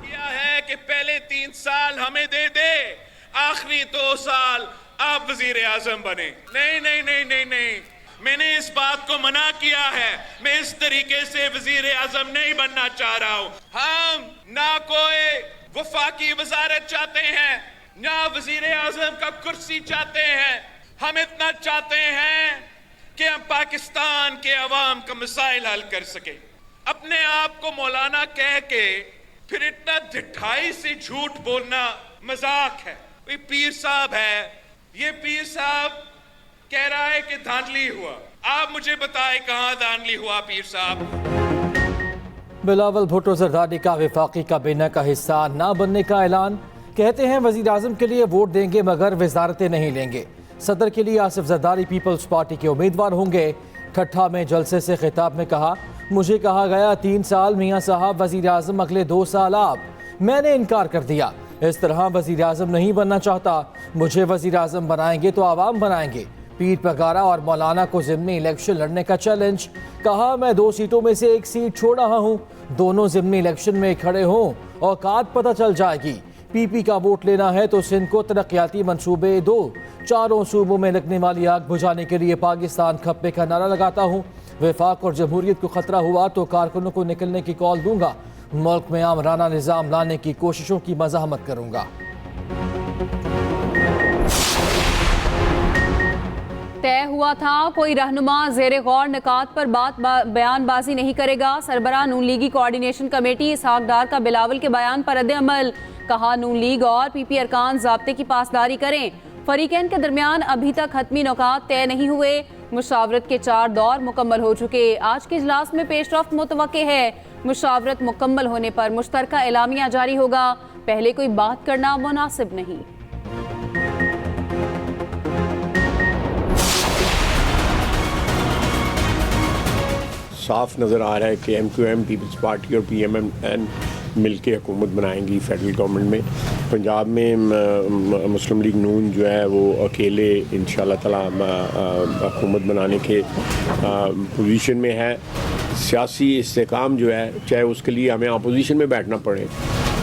गया है कि पहले 3 साल हमें दे दे, आखिरी 2 साल आप वजीर आजम बने। नहीं नहीं नहीं नहीं नहीं, मैंने इस बात को मना किया है। मैं इस तरीके से वजीर आजम नहीं बनना चाह रहा हूँ। हम ना कोई वफाकी वजारत चाहते हैं, ना वजीर आजम का कुर्सी चाहते हैं। हम इतना चाहते हैं कि हम पाकिस्तान के अवाम का मसाइल हल कर सके। अपने आप को मौलाना कह के फिर इतना ढिठाई से झूठ बोलना मजाक है। कोई पीर साहब है, ये पीर साहब कह रहा है कि धांधली हुआ। आप मुझे बताएं कहां धांधली हुआ पीर साहब। बिलावल भुट्टो जरदारी का वफाकी काबीना का हिस्सा ना बनने का ऐलान। कहते हैं वजीर आजम के लिए वोट देंगे मगर वजारतें नहीं लेंगे। सदर के लिए आसिफ जरदारी पीपल्स पार्टी के उम्मीदवार होंगे। ठट्ठा में जलसे से खिताब में कहा, मुझे कहा गया 3 साल मियाँ साहब वजीर आजम, अगले 2 साल आप। मैंने इनकार कर दिया। इस तरह वजीर आजम नहीं बनना चाहता। मुझे वजीर आजम बनाएंगे तो आवाम बनाएंगे। पीर पगारा और मौलाना को ज़िमनी इलेक्शन लड़ने का चैलेंज। कहा, मैं 2 सीटों में से 1 सीट छोड़ रहा हूँ। दोनों ज़िमनी इलेक्शन में खड़े हों, औकात पता चल जाएगी। पीपी का वोट लेना है तो सिंध को तरक्याती मंसूबे दो। 4 सूबों में लगने वाली आग बुझाने के लिए पाकिस्तान खप्पे का नारा लगाता हूँ। वफाक और जमहूरियत को खतरा हुआ तो कारकुनों को निकलने की कॉल दूंगा। मुल्क में आमराना निज़ाम लाने की कोशिशों की मज़ाहमत करूंगा। तय हुआ था कोई रहनुमा ज़ेरे गौर निकात पर बयानबाजी नहीं करेगा। सरबराह नून लीगी कोऑर्डिनेशन कमेटी इसहाक डार का बिलावल के बयान पर रद्द-ए-अमल। कहा, नून लीग और पीपी अरकान ज़ाब्ते की पासदारी करें। फरीकैन के दरमियान अभी तक हतमी नुकात तय नहीं हुए। मुशावरत के 4 दौर मुकम्मल हो चुके। आज के इजलास में पेशरफ्त मुतवक्के है। मुशावरत मुकम्मल होने पर मुश्तरका एलामिया जारी होगा। पहले कोई बात करना मुनासिब नहीं। साफ नज़र आ रहा है कि MQM, पीपल्स पार्टी और PMN मिलके हुकूमत बनाएंगी फेडरल गवर्नमेंट में। पंजाब में मुस्लिम लीग नून जो है वो अकेले इंशाल्लाह ताला हुकूमत बनाने के पोजीशन में है। सियासी इस्तेकाम जो है, चाहे उसके लिए हमें अपोजिशन में बैठना पड़े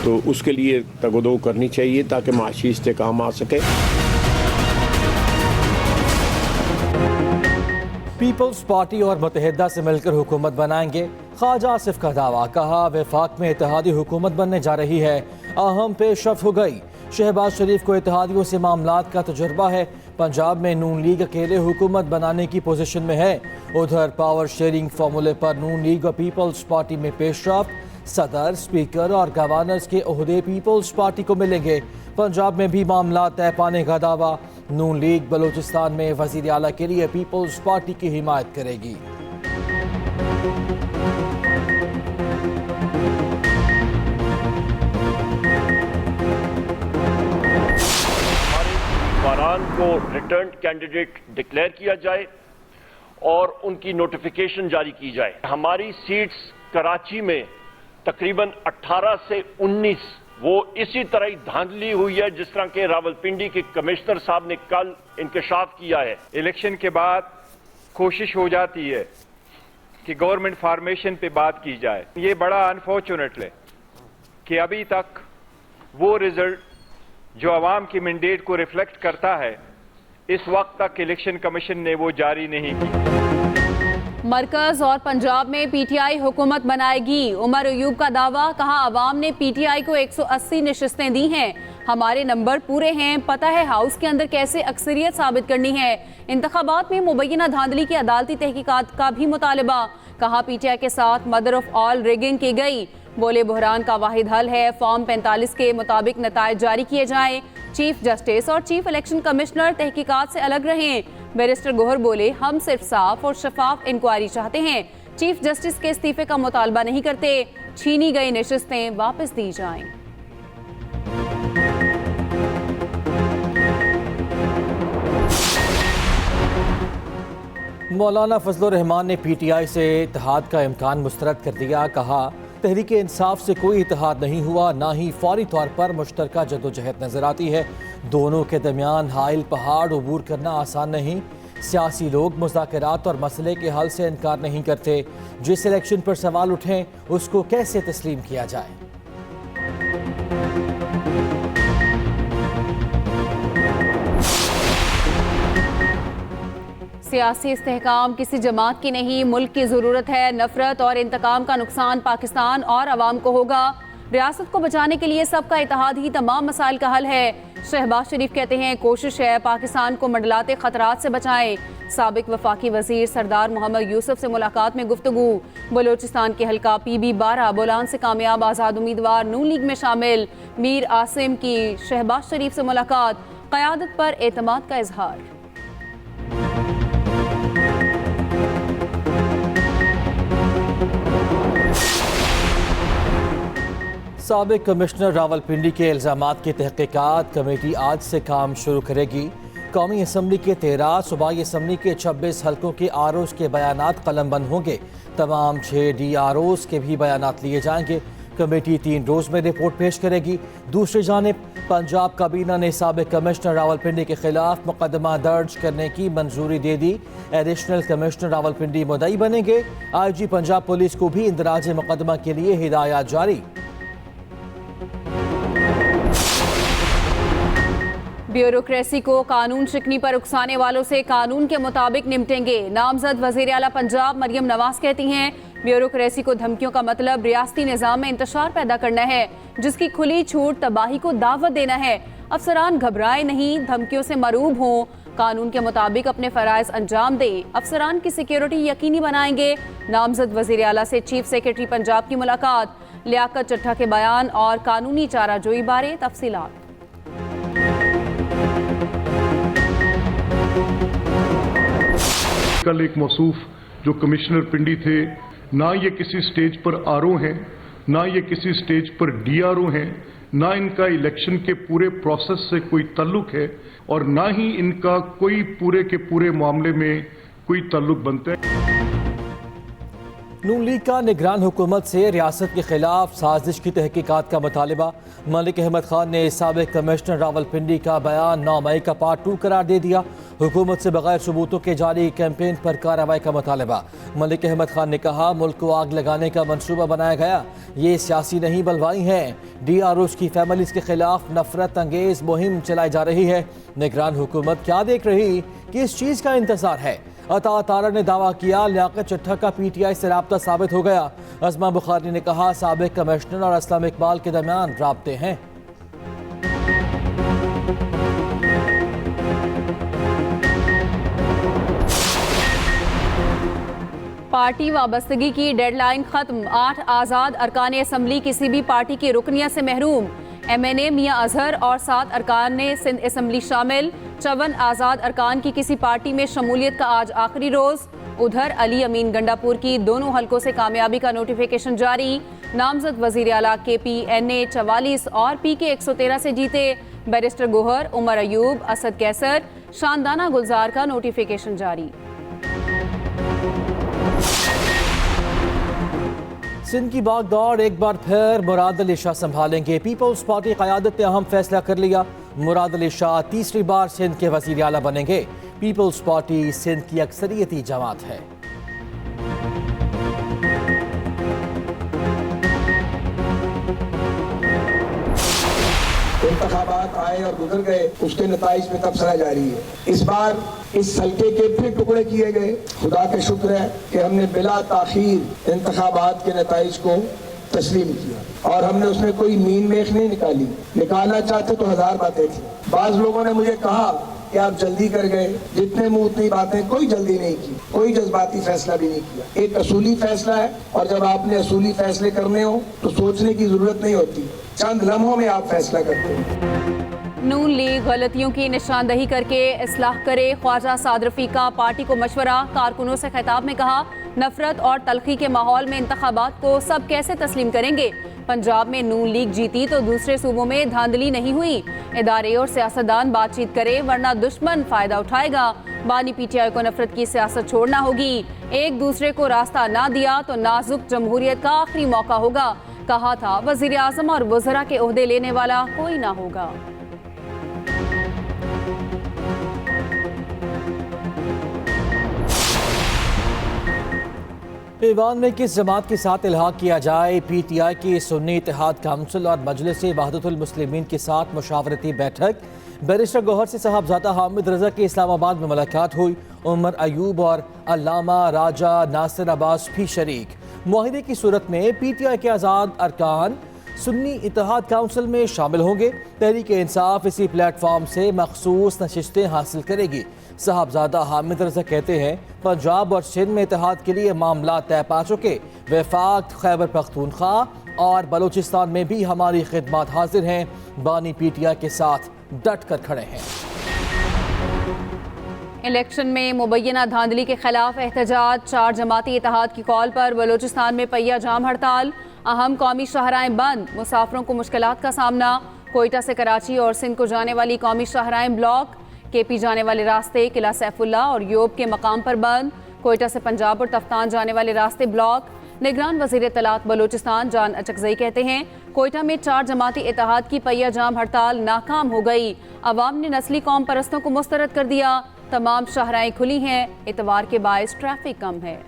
तो उसके लिए तगदो करनी चाहिए ताकि माशी इस्तेकाम आ सके। पीपल्स पार्टी और मुत्तहिदा से मिलकर हुकूमत बनाएंगे। ख्वाजा आसिफ का दावा। कहा, वफाक में इत्तेहादी हुकूमत बनने जा रही है। अहम पेशरफ्त हो गई। शहबाज शरीफ को इत्तेहादियों से मामलात का तजुर्बा है। पंजाब में नून लीग अकेले हुकूमत बनाने की पोजीशन में है। उधर पावर शेयरिंग फार्मूले पर नून लीग और पीपल्स पार्टी में पेशरफ्त। सदर, स्पीकर और गवर्नर्स के ओहदे पीपल्स पार्टी को मिलेंगे। पंजाब में भी मामला तय पाने का दावा। नून लीग बलूचिस्तान में वजीर आला के लिए पीपल्स पार्टी की हिमायत करेगी। वारान को रिटर्न कैंडिडेट डिक्लेयर किया जाए और उनकी नोटिफिकेशन जारी की जाए। हमारी सीट्स कराची में तकरीबन 18 से 19 वो इसी तरह ही धांधली हुई है जिस तरह के रावलपिंडी के कमिश्नर साहब ने कल इंकशाफ किया है। इलेक्शन के बाद कोशिश हो जाती है कि गवर्नमेंट फॉर्मेशन पे बात की जाए। ये बड़ा अनफॉर्चुनेट है कि अभी तक वो रिजल्ट जो अवाम की मैंडेट को रिफ्लेक्ट करता है, इस वक्त तक इलेक्शन कमीशन ने वो जारी नहीं की। मरकज और पंजाब में पीटीआई हुकूमत बनाएगी। उमर अयूब का दावा। कहा, अवाम ने पीटीआई को 180 नशिस्तें दी हैं। हमारे नंबर पूरे हैं। पता है हाउस के अंदर कैसे अक्सरियत साबित करनी है। इंतखाबात में मुबैना धांधली की अदालती तहकीकात का भी मुतालबा। कहा, पीटीआई के साथ मदर ऑफ ऑल रिगिंग की गई। बोले, बहरान का वाहिद हल है फॉर्म 45 के मुताबिक नतायज जारी किए जाएं। चीफ जस्टिस और चीफ इलेक्शन कमिश्नर तहकीकात से अलग रहें। बैरिस्टर गोहर बोले, हम सिर्फ साफ और शफाफ इंक्वायरी चाहते हैं। चीफ जस्टिस के इस्तीफे का मुतालबा नहीं करते। छीनी गई नशिस्तें वापस दी जाएं। मौलाना फजलुर रहमान ने PTI से इत्तेहाद का इम्कान मुस्तरद कर दिया। कहा, तहरीक इंसाफ से कोई इत्तेहाद नहीं हुआ, ना ही फौरी तौर पर मुश्तरका जदोजहद नजर आती है। दोनों के दरमियान हाइल पहाड़ अबूर करना आसान नहीं। सियासी लोग मुज़ाकरात और मसले के हल से इनकार नहीं करते। जिस इलेक्शन पर सवाल उठें उसको कैसे तस्लीम किया जाए। सियासी इस्तेहकाम किसी जमात की नहीं, मुल्क की ज़रूरत है। नफरत और इंतकाम का नुकसान पाकिस्तान और अवाम को होगा। रियासत को बचाने के लिए सबका इत्तेहाद ही तमाम मसाइल का हल है। शहबाज शरीफ कहते हैं कोशिश है पाकिस्तान को मंडलाते खतरात से बचाएं। साबिक वफाकी वजीर सरदार मोहम्मद यूसुफ से मुलाकात में गुफ्तगू। बलोचिस्तान के हल्का PB-12 बोलान से कामयाब आज़ाद उम्मीदवार नून लीग में शामिल मीर आसिम की शहबाज शरीफ से मुलाकात। क़यादत पर एतमाद का इजहार। साबिक कमिश्नर रावलपिंडी के इल्ज़ामात की तहकीकात कमेटी आज से काम शुरू करेगी। कौमी असम्बली के 13, सूबाई असम्बली के 26 हल्कों के ROs के बयानात कलमबंद होंगे। तमाम 6 DROs के भी बयानात लिए जाएंगे। कमेटी 3 रोज़ में रिपोर्ट पेश करेगी। दूसरी जानिब पंजाब काबीना ने साबिक कमिश्नर रावलपिंडी के खिलाफ मुकदमा दर्ज करने की मंजूरी दे दी। एडिशनल कमिश्नर रावलपिंडी मुद्दई बनेंगे। IG पंजाब पुलिस को भी इंदराज मुकदमा के लिए हिदायत जारी। ब्यूरोक्रेसी को कानून शिकनी पर उकसाने वालों से कानून के मुताबिक निपटेंगे। नामजद वज़ीर आला पंजाब मरियम नवाज कहती हैं ब्यूरोक्रेसी को धमकियों का मतलब रियासती निज़ाम में इंतशार पैदा करना है, जिसकी खुली छूट तबाही को दावत देना है। अफसरान घबराए नहीं, धमकियों से मरूब हों, कानून के मुताबिक अपने फ़राइज़ अंजाम दें। अफसरान की सिक्योरिटी यकीनी बनाएंगे। नामजद वज़ीर आला से चीफ सेक्रेटरी पंजाब की मुलाकात। लियाकत चट्टा के बयान और कानूनी चाराजोई बारे तफसीलात। कल एक मौसूफ जो कमिश्नर पिंडी थे, ना ये किसी स्टेज पर RO हैं, ना ये किसी स्टेज पर DRO हैं, ना इनका इलेक्शन के पूरे प्रोसेस से कोई ताल्लुक है और ना ही इनका कोई पूरे के पूरे मामले में कोई ताल्लुक बनता है। नून लीग का निगरान हुकूमत से रियासत के खिलाफ साजिश की तहकीकात का मुतालबा। मलिक अहमद खान ने साबिक कमिश्नर रावलपिंडी का बयान 9 मई का पार्ट 2 करार दे दिया। हुकूमत से बगैर सबूतों के जारी कैंपेन पर कार्रवाई का मुतालबा। मलिक अहमद खान ने कहा मुल्क को आग लगाने का मंसूबा बनाया गया, ये सियासी नहीं बलवाई है। DROs की फैमिलीज के खिलाफ नफरत अंगेज मुहिम चलाई जा रही है। निगरान हुकूमत क्या देख रही, किस चीज़ का इंतजार है। अता तारा ने दावा किया लियाकत चट्टा का PTI से राब्ता साबित हो गया। अज़मा बुखारी ने कहा साबिक कमिश्नर और असलम इकबाल के दरमियान राब्ते हैं। पार्टी वाबस्तगी की डेडलाइन खत्म। 8 आज़ाद अरकान असम्बली किसी भी पार्टी की रुकनियत से महरूम। MNA मियां अजहर और 7 अरकान ने सिंध असम्बली शामिल। 54 आज़ाद अरकान की किसी पार्टी में शमूलियत का आज आखिरी रोज़। उधर अली अमीन गंडापुर की दोनों हलकों से कामयाबी का नोटिफिकेशन जारी। नामजद वज़ीर आला KP NA 44 और PK 113 से जीते। बैरिस्टर गोहर, उमर अयूब, असद कैसर, शानदाना गुलजार का नोटिफिकेशन जारी। सिंध की बागडोर एक बार फिर मुराद अली शाह संभालेंगे। पीपल्स पार्टी क़यादत ने अहम फैसला कर लिया। मुराद अली शाह तीसरी बार सिंध के वज़ीर आला बनेंगे। पीपल्स पार्टी सिंध की अक्सरियती जमात है। इंतखाबात आए और गुजर गए, उसके नताइज में तबसरा जारी है। इस बार इस हल्के के फिर टुकड़े किए गए। खुदा का शुक्र है कि हमने बिला ताखीर इंतखाबात के नताइज को तस्लीम किया और हमने उसमें कोई मीन मेख नहीं निकाली। निकालना चाहते तो 1000 बातें थी। बाज लोगों ने मुझे कहा कि आप जल्दी कर गए, जितने मुंह उतनी बातें। कोई जल्दी नहीं की, कोई जज्बाती फैसला भी नहीं किया। एक असूली फैसला है और जब आपने असूली फैसले करने हो तो सोचने की जरूरत नहीं होती, चंद लम्हों में आप फैसला करते हो। नून लीग गलतियों की निशानदही करके इस्लाह करे। ख्वाजा साद रफी का पार्टी को मशवरा। कारकुनों से खिताब में कहा नफरत और तलखी के माहौल में इंतखाबात को सब कैसे तस्लीम करेंगे। पंजाब में नून लीग जीती तो दूसरे सूबों में धांधली नहीं हुई। इदारे और सियासतदान बातचीत करे वरना दुश्मन फायदा उठाएगा। बानी PTI को नफरत की सियासत छोड़ना होगी। एक दूसरे को रास्ता ना दिया तो नाजुक जमहूरियत का आखिरी मौका होगा। कहा था वजीर आजम और वज़रा के ओहदे लेने वाला कोई ना होगा। ईवान में किस जमात के साथ इल्हाक किया जाए? PTI की सुन्नी इत्तेहाद काउंसिल और मजलिस वहदतुल मुस्लिमीन के साथ मुशावरती बैठक। बैरिस्टर गौहर से साहबजादा हामिद रजा की इस्लामाबाद में मुलाकात हुई। उमर अयूब और अल्लामा राजा नासिर अब्बास भी शरीक। मुआहिदे की सूरत में PTI के आज़ाद अरकान सुन्नी इत्तेहाद काउंसिल में शामिल होंगे। तहरीक इंसाफ इसी प्लेटफॉर्म से मखसूस नशिस्तें हासिल करेगी। साहबजादा हामिद रजा कहते हैं पंजाब और सिंध में इत्तेहाद के लिए मामला तय पा चुके। वफाक, खैबर पख्तूनख्वा और बलूचिस्तान में भी हमारी खिदमत हाजिर हैं। बानी PTI के साथ डट कर खड़े हैं। इलेक्शन में मुबैना धांधली के खिलाफ एहतजाज। 4 जमाती इत्तेहाद की कॉल पर बलूचिस्तान में पहिया जाम हड़ताल। अहम कौमी शाहराएं बंद, मुसाफिरों को मुश्किलात का सामना। कोयटा से कराची और सिंध को जाने वाली कौमी शाहराएं ब्लॉक। KP जाने वाले रास्ते किला सैफुल्ला और योब के मकाम पर बंद। कोयटा से पंजाब और तफ्तान जाने वाले रास्ते ब्लॉक। निगरान वज़ीर इत्तलात बलूचिस्तान जान अचकज़ई कहते हैं कोयटा में 4 जमाती इत्तेहाद की पहिया जाम हड़ताल नाकाम हो गई। अवाम ने नस्ली कौम परस्तों को मुस्तरद कर दिया। तमाम शाहराएं खुली हैं। इतवार के बायस ट्रैफिक कम है।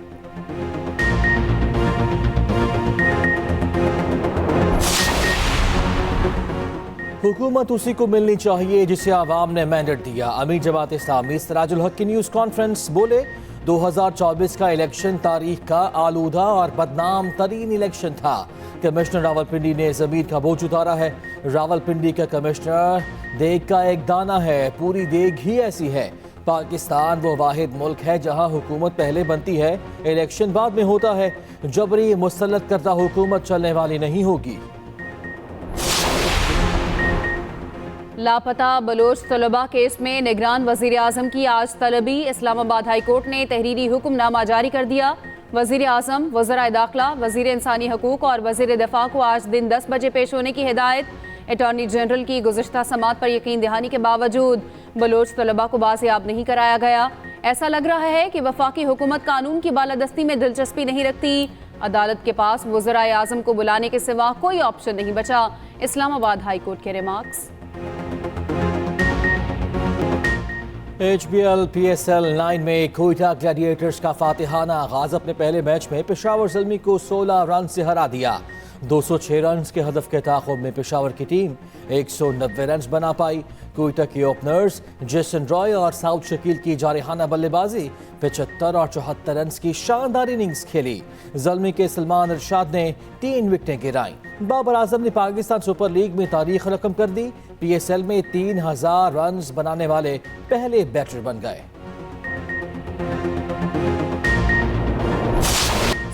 हुकूमत उसी को मिलनी चाहिए जिसे आवाम ने मैंडेट दिया। अमीर जमात इस्लामी सिराजुल हक की न्यूज़ कॉन्फ्रेंस बोले 2024 का इलेक्शन तारीख का आलूदा और बदनाम तरीन इलेक्शन था। कमिश्नर रावलपिंडी ने ज़मीर का बोझ उतारा है। रावलपिंडी का कमिश्नर देग का एक दाना है, पूरी देग ही ऐसी है। पाकिस्तान वो वाहिद मुल्क है जहां हुकूमत पहले बनती है, इलेक्शन बाद में होता है। जबरी मुसल्लत करदा हुकूमत चलने वाली नहीं होगी। लापता बलोच तलबा केस में निगरान वजीर आजम की आज तलबी। इस्लामाबाद हाई कोर्ट ने तहरीरी हुक्मनामा जारी कर दिया। वजीर आजम, वज़राए दाखिला, वजीर इंसानी हकूक और वजीर दफा को आज दिन 10 बजे पेश होने की हिदायत। अटॉर्नी जनरल की गुज़िश्ता समात पर यकीन दहानी के बावजूद बलोच तलबा को बाज़याब नहीं कराया गया। ऐसा लग रहा है कि वफाकी हुकूमत कानून की बालादस्ती में दिलचस्पी नहीं रखती। अदालत के पास वज़राए आजम को बुलाने के सिवा कोई ऑप्शन नहीं बचा। इस्लामाबाद हाई कोर्ट के रिमार्क्स। HBL PSL 9 में कोयटा ग्लैडिएटर्स का फातिहाना आगाज। अपने पहले मैच में पेशावर ज़ल्मी को 16 रन से हरा दिया। 206 रन के हदफ के ताक़ुब में पेशावर की टीम 190 रन बना पाई। कोयटा के ओपनर्स जेसन रॉय और साउथ शकील की जारहाना बल्लेबाजी 75 और 74 रन की शानदार इनिंग्स खेली। ज़ल्मी के सलमान अरशाद ने 3 विकेटें गिराई। बाबर आजम ने पाकिस्तान सुपर लीग में तारीख रकम कर दी। PSL में 3000 रन बनाने वाले पहले बैटर बन गए।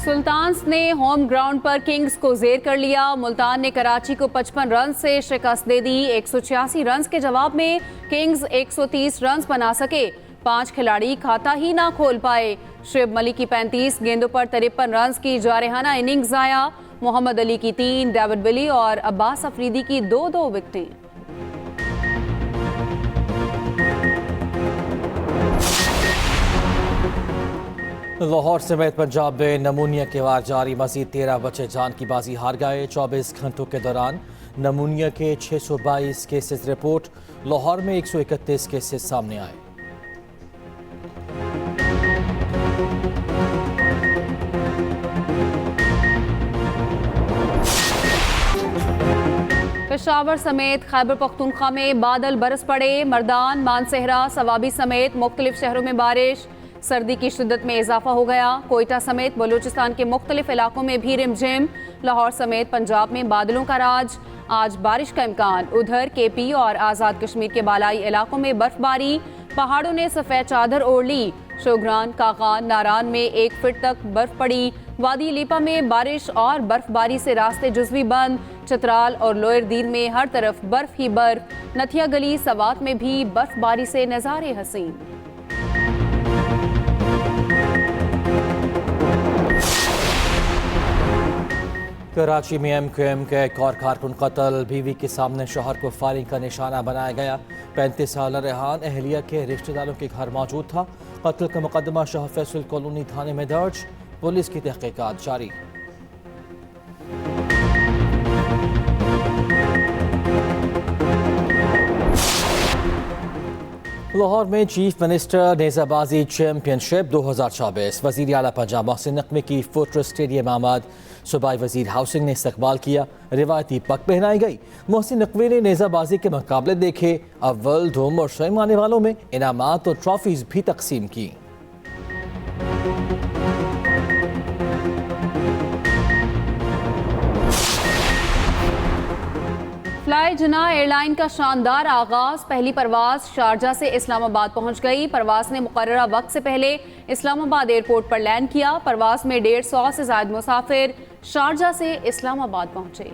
सुल्तान्स ने होम ग्राउंड पर किंग्स को जेर कर लिया। मुल्तान ने कराची को 55 रन से शिकस्त दे दी। 186 रन के जवाब में किंग्स 130 रन बना सके। 5 खिलाड़ी खाता ही ना खोल पाए। शुएब मलिक की 35 गेंदों पर 53 रन की जारहाना इनिंग्स आया। मोहम्मद अली की 3, डेविड विली और अब्बास अफरीदी की 2-2 विकेटें। लाहौर समेत पंजाब में नमूनिया के वार जारी। मजीद 13 बच्चे जान की बाजी हार गए। 24 घंटों के दौरान नमूनिया के 622 केसेस रिपोर्ट। लाहौर में 131 केसेस सामने आए। पेशावर समेत खैबर पख्तूनख्वा में बादल बरस पड़े। मर्दान, मानसहरा, सवाबी समेत मुख्तलिफ शहरों में बारिश। सर्दी की शिद्दत में इजाफा हो गया। कोयटा समेत बलूचिस्तान के मुख्तलिफ इलाकों में भी रिमझिम। लाहौर समेत पंजाब में बादलों का राज। आज बारिश का इम्कान। उधर KP और आज़ाद कश्मीर के बालाई इलाकों में बर्फबारी। पहाड़ों ने सफ़ेद चादर ओढ़ ली। शोग्रान, कागान, नारान में 1 फीट तक बर्फ पड़ी। वादी लीपा में बारिश और बर्फबारी से रास्ते जुज़वी बंद। चतराल और लोयर दीन में हर तरफ बर्फ ही बर्फ। नथिया गली, सवात में भी बर्फबारी से नज़ारे हसीन। कराची में MQM के एक और कारकुन कत्ल। बीवी के सामने शौहर को फायरिंग का निशाना बनाया गया। 35 साल रेहान अहलिया के रिश्तेदारों के घर मौजूद था। कत्ल का मुकदमा शाह फैसल कॉलोनी थाने में दर्ज। पुलिस की तहकीकात जारी। लाहौर में चीफ मिनिस्टर नेज़ाबाजी चैम्पियनशिप 2024 वज़ीर आला पंजाब मोहसिन नकवी की फुटरेस स्टेडियम आमद सूबाई वज़ीर हाउसिंग ने इस्तकबाल किया। रिवायती पग पहनाई गई। मोहसिन नकवी ने नेज़ाबाजी के मुकाबले देखे। अव्वल, दोम और शयम आने वालों में इनामात और ट्रॉफीज भी तकसीम की। फ्लाई जिना एयरलाइन का शानदार आगाज। पहली परवाज शारजा से इस्लामाबाद पहुंच गई। परवाज ने मुकर्ररा वक्त से पहले इस्लामाबाद एयरपोर्ट पर लैंड किया। परवाज में 150 से ज्यादा मुसाफिर शारजा से इस्लामाबाद पहुंचे।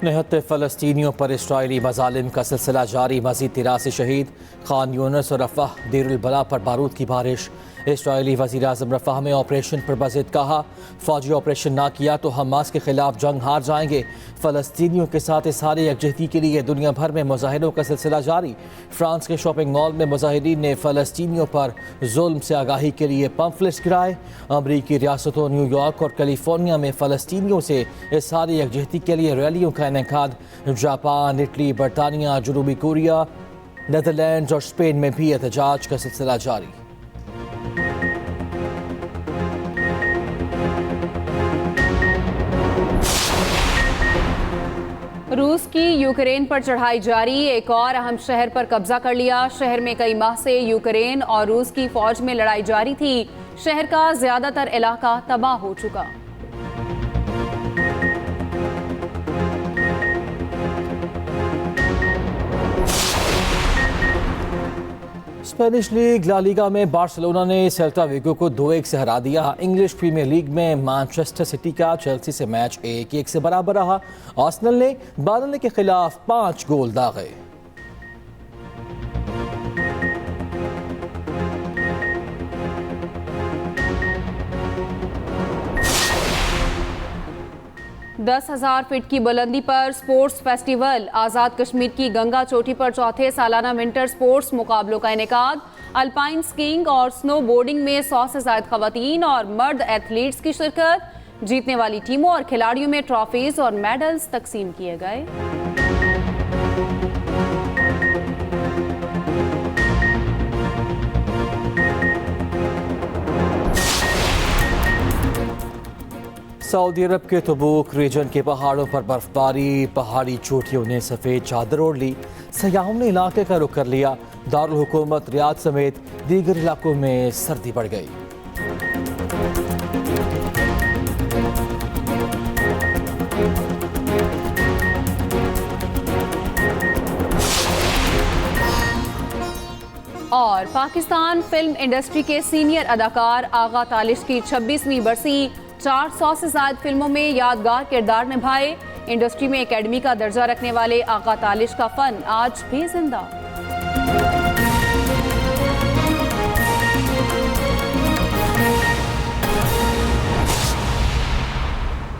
निहत्ते फ़लस्तीनियों पर इसराइली मज़ालिम का सिलसिला जारी। मज़ीद 83 शहीद। खान यूनिस और रफ़ाह देरुल बला पर बारूद की बारिश। इसराइली वज़ीर आज़म रफ़ाह में ऑपरेशन पर मज़ीद कहा, फ़ौजी ऑपरेशन ना किया तो हमास के खिलाफ जंग हार जाएंगे। फ़लस्तीनियों के साथ इज़हार यकजहती के लिए दुनिया भर में मुज़ाहिरों का सिलसिला जारी। फ्रांस के शॉपिंग मॉल में मुज़ाहिरीन ने फ़लस्तीनियों पर जुल्म से आगाही के लिए पम्फलेट्स गिराए। अमरीकी रियासतों न्यूयॉर्क और कैलिफोर्निया में फ़लस्तीनियों से इज़हार यकजहती के लिए रैलियों का इनेकाद। जापान, इटली, बरतानिया, जनूबी कोरिया, नेदरलैंड्स और स्पेन में भी एहतजाज का सिलसिला जारी। रूस की यूक्रेन पर चढ़ाई जारी। एक और अहम शहर पर कब्जा कर लिया। शहर में कई माह से यूक्रेन और रूस की फौज में लड़ाई जारी थी। शहर का ज्यादातर इलाका तबाह हो चुका। स्पेनिश लीग ला लीगा में बार्सिलोना ने सेल्टा विगो को 2-1 से हरा दिया। इंग्लिश प्रीमियर लीग में मैनचेस्टर सिटी का चेल्सी से मैच 1-1 से बराबर रहा। आर्सेनल ने बार्नले के खिलाफ 5 गोल दागे। दस 10,000 फीट की बुलंदी पर स्पोर्ट्स फेस्टिवल। आज़ाद कश्मीर की गंगा चोटी पर चौथे सालाना विंटर स्पोर्ट्स मुकाबलों का इनेकाद। अल्पाइन स्कीइंग और स्नो बोर्डिंग में 100 से ज्यादा खवातीन और मर्द एथलीट्स की शिरकत। जीतने वाली टीमों और खिलाड़ियों में ट्रॉफीज और मेडल्स तकसीम किए गए। सऊदी अरब के तबूक रीजन के पहाड़ों पर बर्फबारी। पहाड़ी चोटियों ने सफ़ेद चादर ओढ़ ली। सयाहों ने इलाके का रुख कर लिया। दारुल हुकूमत रियाद समेत दीगर इलाकों में सर्दी बढ़ गई। और पाकिस्तान फिल्म इंडस्ट्री के सीनियर अदाकार आगा तालिश की 26वीं बरसी। 400 से ज्यादा फिल्मों में यादगार किरदार निभाए। इंडस्ट्री में एकेडमी का दर्जा रखने वाले आगा तालिश का फन आज भी जिंदा।